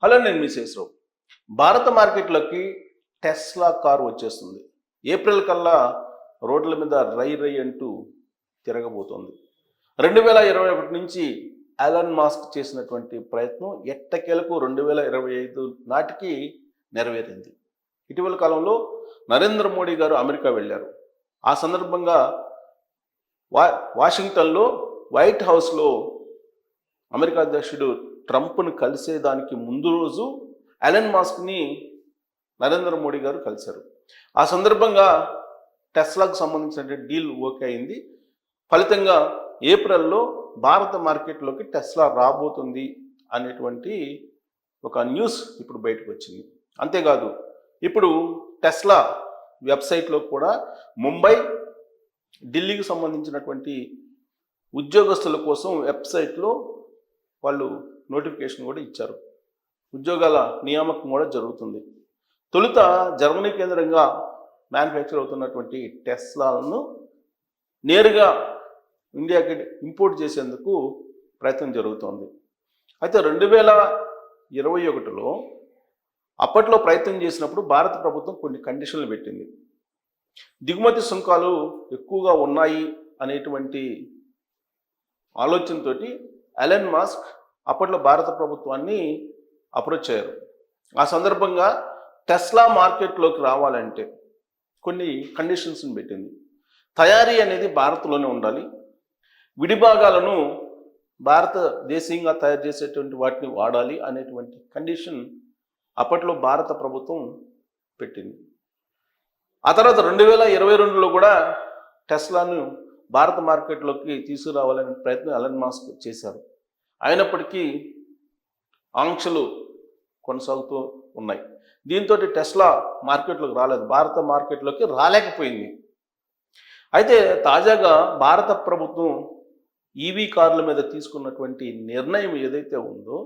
Hello, నేను మీ శేషరావు. భారత మార్కెట్లోకి టెస్లా కారు వచ్చేస్తుంది. ఏప్రిల్ కల్లా రోడ్ల మీద రై రై అంటూ తిరగబోతోంది. 2021 నుంచి ఎలాన్ మస్క్ చేసినటువంటి ప్రయత్నం ఎట్టకేలకు 2025 నాటికి నెరవేరింది. ఇటీవల కాలంలో నరేంద్ర మోడీ గారు అమెరికా వెళ్ళారు. ఆ సందర్భంగా వాషింగ్టన్లో వైట్ హౌస్లో అమెరికా అధ్యక్షుడు ట్రంప్ను కలిసేదానికి ముందు రోజు ఎలాన్ మస్క్ని నరేంద్ర మోడీ గారు కలిశారు. ఆ సందర్భంగా టెస్లాకు సంబంధించిన డీల్ ఓకే అయింది. ఫలితంగా ఏప్రిల్లో భారత మార్కెట్లోకి టెస్లా రాబోతుంది అనేటువంటి ఒక న్యూస్ ఇప్పుడు బయటకు వచ్చింది. అంతేకాదు, ఇప్పుడు టెస్లా వెబ్సైట్లో కూడా ముంబై, ఢిల్లీకి సంబంధించినటువంటి ఉద్యోగస్తుల కోసం వెబ్సైట్లో వాళ్ళు నోటిఫికేషన్ కూడా ఇచ్చారు. ఉద్యోగాల నియామకం కూడా జరుగుతుంది. తొలుత జర్మనీ కేంద్రంగా మ్యానుఫ్యాక్చర్ అవుతున్నటువంటి టెస్లాలను నేరుగా ఇండియాకి ఇంపోర్ట్ చేసేందుకు ప్రయత్నం జరుగుతోంది. అయితే 2021లో అప్పట్లో ప్రయత్నం చేసినప్పుడు భారత ప్రభుత్వం కొన్ని కండిషన్లు పెట్టింది. దిగుమతి సుంకాలు ఎక్కువగా ఉన్నాయి అనేటువంటి ఆలోచనతోటి ఎలాన్ మస్క్ అప్పట్లో భారత ప్రభుత్వాన్ని అప్రోచ్ అయ్యారు. ఆ సందర్భంగా టెస్లా మార్కెట్లోకి రావాలంటే కొన్ని కండిషన్స్ని పెట్టింది. తయారీ అనేది భారత్లోనే ఉండాలి. విడిభాగాలను భారతదేశీయంగా తయారు చేసేటువంటి వాటిని వాడాలి అనేటువంటి కండిషన్ అప్పట్లో భారత ప్రభుత్వం పెట్టింది. ఆ తర్వాత 2022లో కూడా టెస్లాను భారత మార్కెట్లోకి తీసుకురావాలనే ప్రయత్నం ఎలాన్ మస్క్ చేశారు. అయినప్పటికీ ఆంక్షలు కొనసాగుతూ ఉన్నాయి. దీంతో టెస్లా మార్కెట్లోకి రాలేదు, భారత మార్కెట్లోకి రాలేకపోయింది. అయితే తాజాగా భారత ప్రభుత్వం ఈవీ కార్ల మీద తీసుకున్నటువంటి నిర్ణయం ఏదైతే ఉందో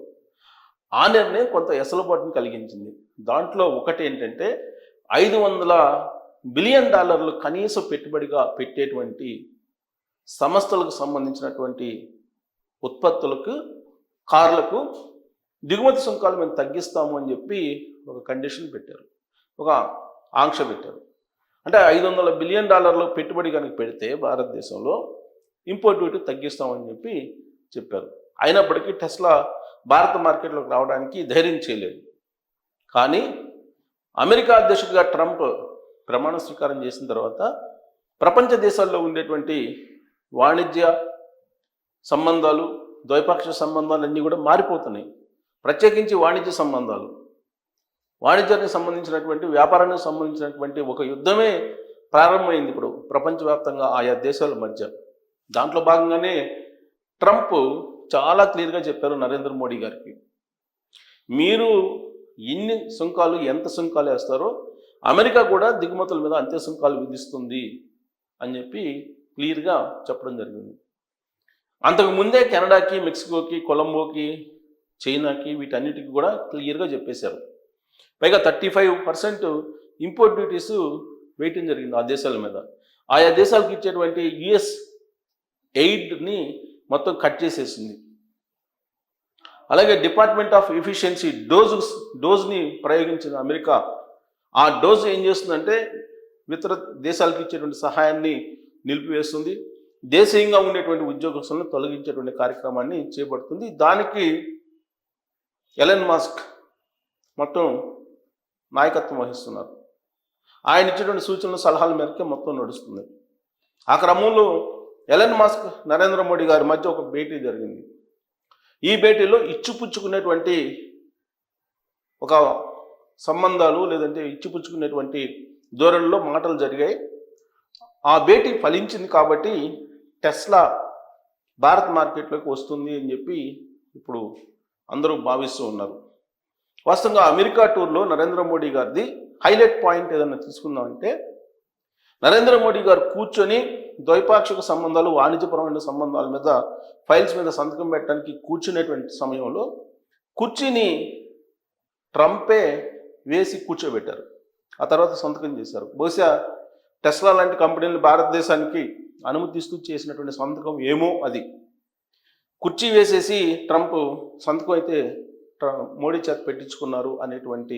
ఆ నిర్ణయం కొంత ఎసలుబాటును కలిగించింది. దాంట్లో ఒకటి ఏంటంటే $500 బిలియన్ కనీస పెట్టుబడిగా పెట్టేటువంటి సంస్థలకు సంబంధించినటువంటి ఉత్పత్తులకు, కార్లకు దిగుమతి సుంకాలు మేము తగ్గిస్తాము అని చెప్పి ఒక కండిషన్ పెట్టారు, ఒక ఆంక్ష పెట్టారు. అంటే $500 బిలియన్ పెట్టుబడి కనుక పెడితే భారతదేశంలో ఇంపోర్ట్ డ్యూటీ తగ్గిస్తామని చెప్పారు. అయినప్పటికీ టెస్లా భారత మార్కెట్లోకి రావడానికి ధైర్యం చేయలేదు. కానీ అమెరికా అధ్యక్షుడిగా ట్రంప్ ప్రమాణ స్వీకారం చేసిన తర్వాత ప్రపంచ దేశాల్లో ఉండేటువంటి వాణిజ్య సంబంధాలు, ద్వైపాక్షిక సంబంధాలన్నీ కూడా మారిపోతున్నాయి. ప్రత్యేకించి వాణిజ్య సంబంధాలు, వాణిజ్యానికి సంబంధించినటువంటి, వ్యాపారానికి సంబంధించినటువంటి ఒక యుద్ధమే ప్రారంభమైంది ఇప్పుడు ప్రపంచవ్యాప్తంగా ఆయా దేశాల మధ్య. దాంట్లో భాగంగానే ట్రంప్ చాలా క్లియర్గా చెప్పారు నరేంద్ర మోడీ గారికి, మీరు ఎన్ని సుంకాలు, ఎంత సుంకాలు వేస్తారో అమెరికా కూడా దిగుమతుల మీద అంతే సుంకాలు విధిస్తుంది అని చెప్పి క్లియర్గా చెప్పడం జరిగింది. అంతకుముందే కెనడాకి, మెక్సికోకి, కొలంబోకి, చైనాకి, వీటన్నిటికీ కూడా క్లియర్గా చెప్పేశారు. పైగా 35% ఇంపోర్ట్ డ్యూటీస్ వేయటం జరిగింది ఆ దేశాల మీద. ఆయా దేశాలకు ఇచ్చేటువంటి యుఎస్ ఎయిడ్ని మొత్తం కట్ చేసేసింది. అలాగే డిపార్ట్మెంట్ ఆఫ్ ఎఫిషియన్సీ డోజ్ని ప్రయోగించిన అమెరికా ఆ డోజ్ ఏం చేస్తుందంటే ఇతర దేశాలకు ఇచ్చేటువంటి సహాయాన్ని నిలిపివేస్తుంది. దేశీయంగా ఉండేటువంటి ఉద్యోగస్తులను తొలగించేటువంటి కార్యక్రమాన్ని చేపడుతుంది. దానికి ఎలాన్ మస్క్ మొత్తం నాయకత్వం వహిస్తున్నారు. ఆయన ఇచ్చేటువంటి సూచనలు, సలహాల మేరకే మొత్తం నడుస్తుంది. ఆ క్రమంలో ఎలాన్ మస్క్, నరేంద్ర మోడీ గారి మధ్య ఒక భేటీ జరిగింది. ఈ భేటీలో ఇచ్చిపుచ్చుకునేటువంటి ఒక సంబంధాలు, లేదంటే ఇచ్చిపుచ్చుకునేటువంటి ధోరణిలో మాటలు జరిగాయి. ఆ భేటీ ఫలించింది కాబట్టి టెస్లా భారత్ మార్కెట్లోకి వస్తుంది అని చెప్పి ఇప్పుడు అందరూ భావిస్తూ ఉన్నారు. వాస్తవంగా అమెరికా టూర్లో నరేంద్ర మోడీ గారిది హైలైట్ పాయింట్ ఏదన్నా తీసుకుందామంటే, నరేంద్ర మోడీ గారు కూర్చొని ద్వైపాక్షిక సంబంధాలు, వాణిజ్యపరమైన సంబంధాల మీద ఫైల్స్ మీద సంతకం పెట్టడానికి కూర్చునేటువంటి సమయంలో కుర్చీని ట్రంపే వేసి కూర్చోబెట్టారు. ఆ తర్వాత సంతకం చేశారు. బహుశా టెస్లా లాంటి కంపెనీలు భారతదేశానికి అనుమతిస్తూ చేసినటువంటి సంతకం ఏమో అది. కుర్చీ వేసేసి ట్రంప్ సంతకం అయితే మోడీ చేత పెట్టించుకున్నారు అనేటువంటి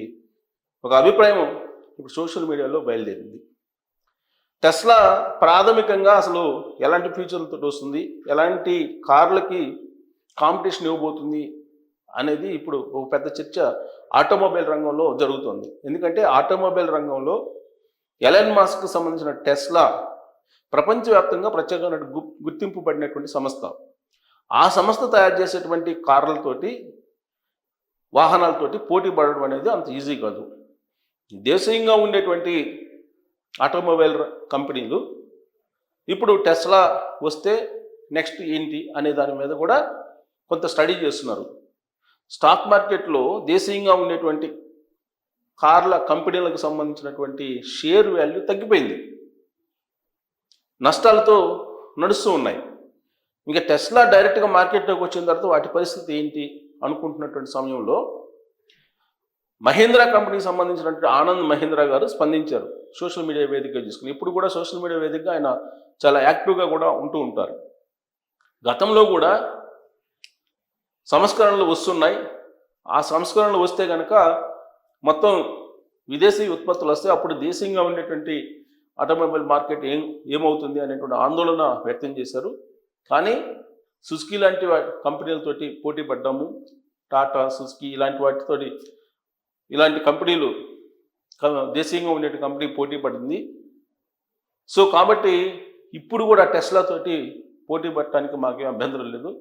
ఒక అభిప్రాయం ఇప్పుడు సోషల్ మీడియాలో బయలుదేరింది. టెస్లా ప్రాథమికంగా అసలు ఎలాంటి ఫీచర్లతో వస్తుంది, ఎలాంటి కార్లకి కాంపిటీషన్ ఇవ్వబోతుంది అనేది ఇప్పుడు ఒక పెద్ద చర్చ ఆటోమొబైల్ రంగంలో జరుగుతుంది. ఎందుకంటే ఆటోమొబైల్ రంగంలో ఎలన్ మస్క్కి సంబంధించిన టెస్లా ప్రపంచవ్యాప్తంగా ప్రత్యేకమైన గుర్తింపు పడినటువంటి సంస్థ. ఆ సంస్థ తయారు చేసేటువంటి కార్లతోటి, వాహనాలతోటి పోటీ పడడం అనేది అంత ఈజీ కాదు. దేశీయంగా ఉండేటువంటి ఆటోమొబైల్ కంపెనీలు ఇప్పుడు టెస్లా వస్తే నెక్స్ట్ ఏంటి అనే దాని మీద కూడా కొంత స్టడీ చేస్తున్నారు. స్టాక్ మార్కెట్లో దేశీయంగా ఉండేటువంటి కార్ల కంపెనీలకు సంబంధించినటువంటి షేర్ వాల్యూ తగ్గిపోయింది, నష్టాలతో నడుస్తూ ఉన్నాయి. ఇంకా టెస్లా డైరెక్ట్గా మార్కెట్లోకి వచ్చిన తర్వాత వాటి పరిస్థితి ఏంటి అనుకుంటున్నటువంటి సమయంలో మహీంద్రా కంపెనీకి సంబంధించినటువంటి ఆనంద్ మహీంద్రా గారు స్పందించారు సోషల్ మీడియా వేదికగా తీసుకుని. ఇప్పుడు కూడా సోషల్ మీడియా వేదికగా ఆయన చాలా యాక్టివ్గా కూడా ఉంటూ ఉంటారు. గతంలో కూడా సంస్కరణలు వస్తున్నాయి, ఆ సంస్కరణలు వస్తే కనుక మొత్తం విదేశీ ఉత్పత్తులు వస్తే అప్పుడు దేశీయంగా ఉండేటువంటి ఆటోమొబైల్ మార్కెట్ ఏమవుతుంది అనేటువంటి ఆందోళన వ్యక్తం చేశారు. కానీ సుజుకి లాంటి కంపెనీలతోటి పోటీ పడ్డాము, టాటా, సుజుకి ఇలాంటి వాటితోటి, ఇలాంటి కంపెనీలు దేశీయంగా ఉండే కంపెనీ పోటీ పడింది. సో కాబట్టి ఇప్పుడు కూడా టెస్లా తోటి పోటీ పడటానికి మాకేం అభ్యంతరం లేదు.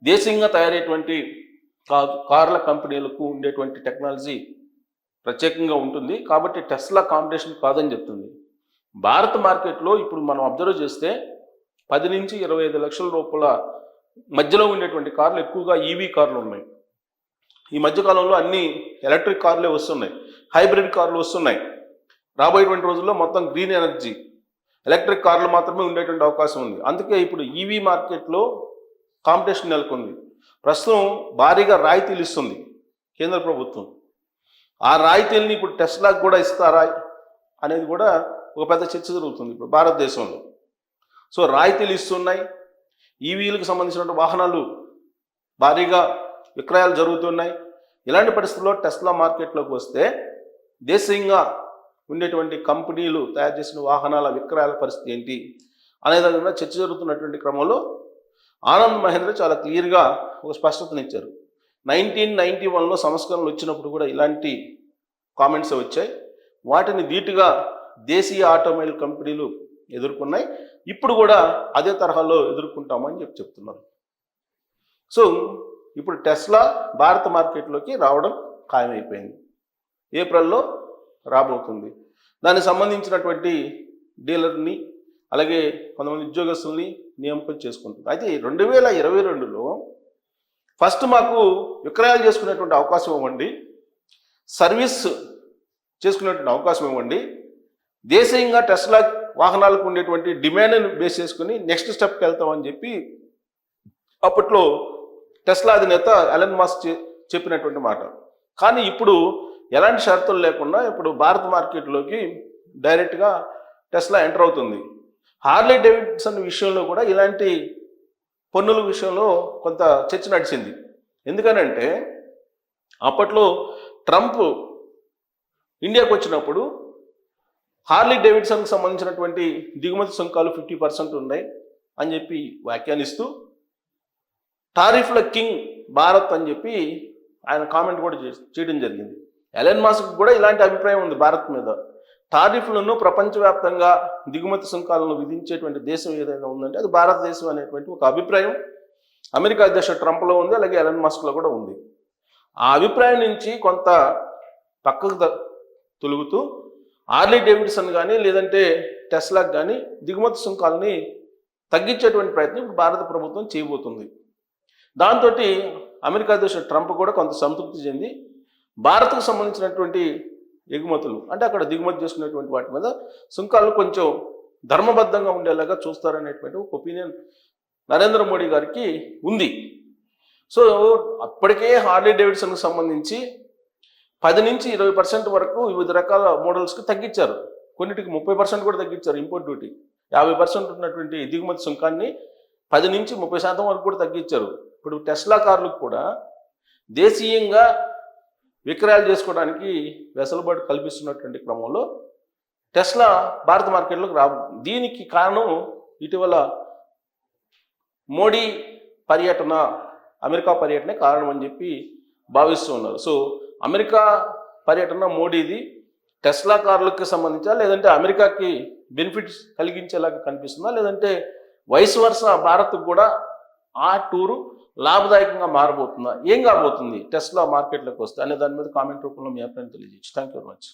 దేశీయంగా తయారయ్యేటువంటి కార్ల కంపెనీలకు ఉండేటువంటి టెక్నాలజీ ప్రత్యేకంగా ఉంటుంది కాబట్టి టెస్లా కాంపిటీషన్ కాదని చెప్తుంది. భారత మార్కెట్లో ఇప్పుడు మనం అబ్జర్వ్ చేస్తే 10 నుంచి 25 లక్షల రూపాయల మధ్యలో ఉండేటువంటి కార్లు ఎక్కువగా ఈవీ కార్లు ఉన్నాయి. ఈ మధ్యకాలంలో అన్ని ఎలక్ట్రిక్ కార్లే వస్తున్నాయి, హైబ్రిడ్ కార్లు వస్తున్నాయి. రాబోయేటువంటి రోజుల్లో మొత్తం గ్రీన్ ఎనర్జీ ఎలక్ట్రిక్ కార్లు మాత్రమే ఉండేటువంటి అవకాశం ఉంది. అందుకే ఇప్పుడు ఈవీ మార్కెట్లో కాంపిటీషన్ నెలకొంది. ప్రస్తుతం భారీగా రాయితీలు ఇస్తుంది కేంద్ర ప్రభుత్వం. ఆ రాయితీలని ఇప్పుడు టెస్లాకు కూడా ఇస్తారా అనేది కూడా ఒక పెద్ద చర్చ జరుగుతుంది ఇప్పుడు భారతదేశంలో. సో రాయితీలు ఇస్తున్నాయి, ఈవీలకు సంబంధించిన వాహనాలు భారీగా విక్రయాలు జరుగుతున్నాయి. ఇలాంటి పరిస్థితుల్లో టెస్లా మార్కెట్లోకి వస్తే దేశీయంగా ఉండేటువంటి కంపెనీలు తయారు చేసిన వాహనాల విక్రయాల పరిస్థితి ఏంటి అనే దాని మీద చర్చ జరుగుతున్నటువంటి క్రమంలో ఆనంద్ మహీంద్రా చాలా క్లియర్గా ఒక స్పష్టతనిచ్చారు. 1991లో సంస్కరణలు వచ్చినప్పుడు కూడా ఇలాంటి కామెంట్స్ వచ్చాయి. వాటిని ధీటుగా దేశీయ ఆటోమొబైల్ కంపెనీలు ఎదుర్కొన్నాయి. ఇప్పుడు కూడా అదే తరహాలో ఎదుర్కొంటామని చెప్తున్నారు. సో ఇప్పుడు టెస్లా భారత మార్కెట్లోకి రావడం ఖాయమైపోయింది. ఏప్రిల్లో రాబోతుంది. దానికి సంబంధించినటువంటి డీలర్ని అలాగే కొంతమంది ఉద్యోగస్తుల్ని నియామకం చేసుకుంటుంది. అయితే 2022లో ఫస్ట్ మాకు విక్రయాలు చేసుకునేటువంటి అవకాశం ఇవ్వండి, సర్వీస్ చేసుకునేటువంటి అవకాశం ఇవ్వండి, దేశీయంగా టెస్లా వాహనాలకు ఉండేటువంటి డిమాండ్ని బేస్ చేసుకుని నెక్స్ట్ స్టెప్కి వెళ్తామని చెప్పి అప్పట్లో టెస్లా అధినేత ఎలన్ మస్క్ చెప్పినటువంటి మాట. కానీ ఇప్పుడు ఎలాంటి షరతులు లేకుండా ఇప్పుడు భారత మార్కెట్లోకి డైరెక్ట్గా టెస్లా ఎంటర్ అవుతుంది. హార్లీ డేవిడ్సన్ విషయంలో కూడా ఇలాంటి పన్నుల విషయంలో కొంత చర్చ నడిచింది. ఎందుకనంటే అప్పట్లో ట్రంప్ ఇండియాకు వచ్చినప్పుడు హార్లీ డేవిడ్సన్కి సంబంధించినటువంటి దిగుమతి సుంకాలు 50% ఉన్నాయి అని చెప్పి వ్యాఖ్యానిస్తూ టారిఫ్ల కింగ్ భారత్ అని చెప్పి ఆయన కామెంట్ కూడా చేయడం జరిగింది. ఎలన్ మస్క్ కూడా ఇలాంటి అభిప్రాయం ఉంది భారత్ మీద. టారిఫ్లను ప్రపంచవ్యాప్తంగా దిగుమతి సుంకాలను విధించేటువంటి దేశం ఏదైనా ఉందంటే అది భారతదేశం అనేటువంటి ఒక అభిప్రాయం అమెరికా అధ్యక్షుడు ట్రంప్లో ఉంది, అలాగే ఎలన్ మస్క్లో కూడా ఉంది. ఆ అభిప్రాయం నుంచి కొంత పక్కకు తొలుగుతూ హార్లీ డేవిడ్సన్ కానీ లేదంటే టెస్లాకి కానీ దిగుమతి సుంకాలని తగ్గించేటువంటి ప్రయత్నం ఇప్పుడు భారత ప్రభుత్వం చేయబోతుంది. దాంతో అమెరికా అధ్యక్షుడు ట్రంప్ కూడా కొంత సంతృప్తి చెంది భారత్కు సంబంధించినటువంటి ఎగుమతులు అంటే అక్కడ దిగుమతి చేసుకునేటువంటి వాటి మీద సుంకాలు కొంచెం ధర్మబద్ధంగా ఉండేలాగా చూస్తారనేటువంటి ఒక ఒపీనియన్ నరేంద్ర మోడీ గారికి ఉంది. సో అప్పటికే హార్లీ డేవిడ్సన్కి సంబంధించి 10 నుంచి 20% వరకు వివిధ రకాల మోడల్స్కి తగ్గించారు. కొన్నిటికి 30% కూడా తగ్గించారు. ఇంపోర్ట్ డ్యూటీ 50% ఉన్నటువంటి దిగుమతి సుంకాన్ని 10 నుంచి 30% వరకు కూడా తగ్గించారు. ఇప్పుడు టెస్లా కార్లకు కూడా దేశీయంగా విక్రయాలు చేసుకోవడానికి వెసులుబాటు కల్పిస్తున్నటువంటి క్రమంలో టెస్లా భారత మార్కెట్లోకి రాబోతుంది. దీనికి కారణం ఇటీవల మోడీ పర్యటన, అమెరికా పర్యటనే కారణం అని చెప్పి భావిస్తూ ఉన్నారు. సో అమెరికా పర్యటన మోడీది టెస్లా కార్లకు సంబంధించా, లేదంటే అమెరికాకి బెనిఫిట్స్ కలిగించేలాగా కనిపిస్తుందా, లేదంటే వైస్ వర్సా భారత్కు కూడా ఆ టూరు లాభదాయకంగా మారబోతుందా, ఏం కాబోతుంది టెస్లా మార్కెట్లోకి వస్తే అనే దాని మీద కామెంట్ రూపంలో మీ అభిప్రాయం తెలియజేయచ్చు. Thank you very much.